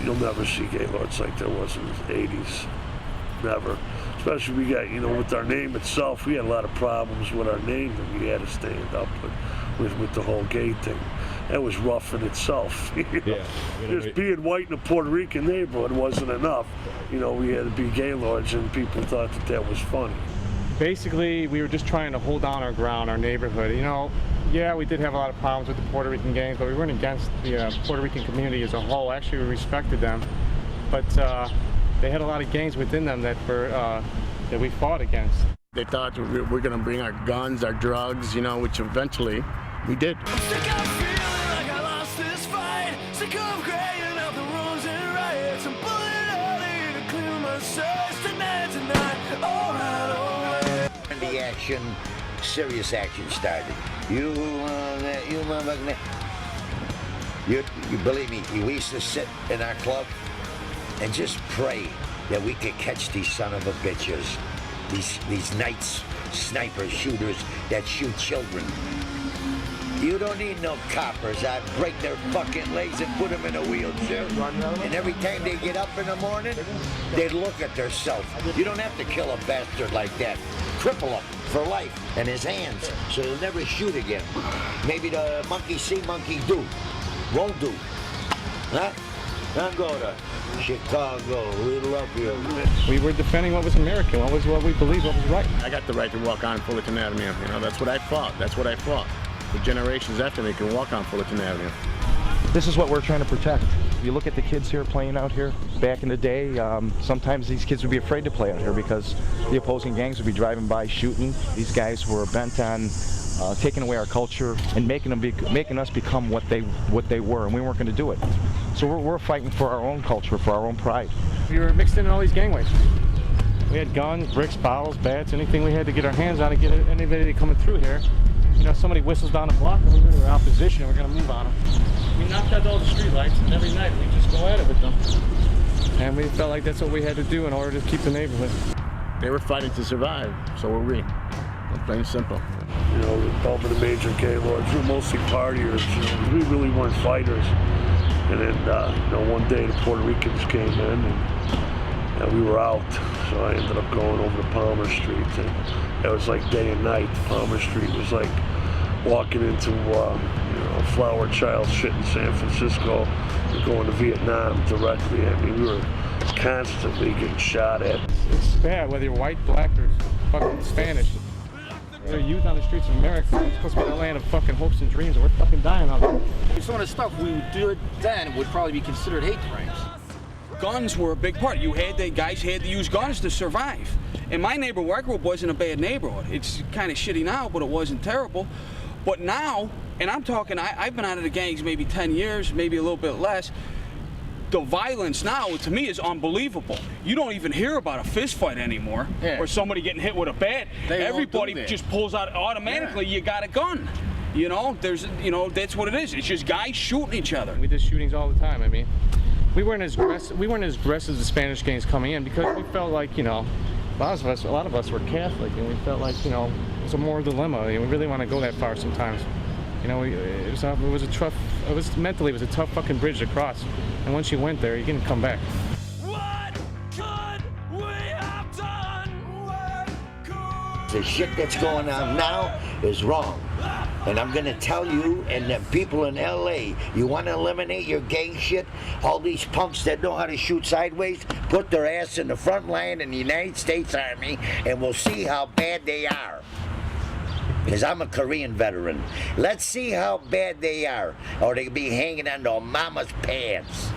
you'll never see Gaylords like there was in the 80s. Never. Especially we got, with our name itself, we had a lot of problems with our name that we had to stand up with the whole gay thing. That was rough in itself. Yeah. Just being white in a Puerto Rican neighborhood wasn't enough. We had to be Gaylords, and people thought that was funny. Basically, we were just trying to hold down our ground, our neighborhood. Yeah, we did have a lot of problems with the Puerto Rican gangs, but we weren't against the Puerto Rican community as a whole. Actually, we respected them, but they had a lot of gangs within them that we fought against. They thought we were going to bring our guns, our drugs, which eventually we did. I'm sick of feeling like I lost this fight. Sick of graying out the wrongs and riots. I'm pulling out here to clear my soul. Tonight, alright. And the action, serious action started. You motherfucking. You believe me, we used to sit in our club and just pray that we could catch these son of a bitches. These nights, sniper shooters that shoot children. You don't need no coppers. I'd break their fucking legs and put them in a wheelchair. And every time they get up in the morning, they'd look at themselves. You don't have to kill a bastard like that. Cripple him for life and his hands so he'll never shoot again. Maybe the monkey see, monkey do. Won't do. Huh? Don't go to Chicago. We love you. We were defending what was American, what we believed, what was right. I got the right to walk on Fullerton Avenue. That's what I fought. That's what I fought. The generations after me can walk on Fullerton Avenue. This is what we're trying to protect. If you look at the kids here playing out here, back in the day, sometimes these kids would be afraid to play out here because the opposing gangs would be driving by shooting. These guys were bent on taking away our culture and making us become what they were, and we weren't going to do it. So we're fighting for our own culture, for our own pride. We were mixed in all these gangways. We had guns, bricks, bottles, bats, anything we had to get our hands on to get anybody coming through here. Somebody whistles down the block and we're in opposition and we're going to move on them. We knocked out all the street lights, and every night we just go at it with them. And we felt like that's what we had to do in order to keep the neighborhood. They were fighting to survive, so were we. Plain and simple. All of the major Gaylords, we were mostly partiers. We really weren't fighters. And then, one day the Puerto Ricans came in and we were out. So I ended up going over to Palmer Street. And it was like day and night. Palmer Street was like walking into a flower child shit in San Francisco and going to Vietnam directly. I mean, we were constantly getting shot at. It's bad whether you're white, black, or fucking Spanish. There's youth on the streets of America. It's supposed to be the land of fucking hopes and dreams, and we're fucking dying on it. Some of the stuff we did then would probably be considered hate crimes. Guns were a big part. Guys had to use guns to survive. And my neighborhood where I grew up wasn't a bad neighborhood. It's kind of shitty now, but it wasn't terrible. But now, and I'm talking, I've been out of the gangs maybe 10 years, maybe a little bit less. The violence now, to me, is unbelievable. You don't even hear about a fist fight anymore, or somebody getting hit with a bat. Everybody just pulls out automatically. Yeah. You got a gun. That's what it is. It's just guys shooting each other. We did shootings all the time. I mean, we weren't as aggressive as the Spanish gangs coming in because we felt like, a lot of us were Catholic, and we felt like, it was a moral dilemma. We really want to go that far sometimes. It was mentally a tough fucking bridge to cross. And once you went there, you didn't come back. What could we have done? The shit that's going on now is wrong. And I'm going to tell you and the people in LA, you want to eliminate your gang shit? All these punks that know how to shoot sideways, put their ass in the front line in the United States Army, and we'll see how bad they are. Because I'm a Korean veteran. Let's see how bad they are, or they'll be hanging on their mama's pants.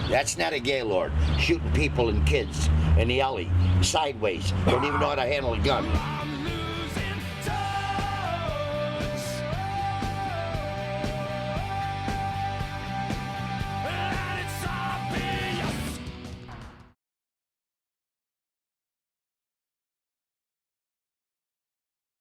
That's not a Gaylord, shooting people and kids in the alley, sideways, don't even know how to handle a gun.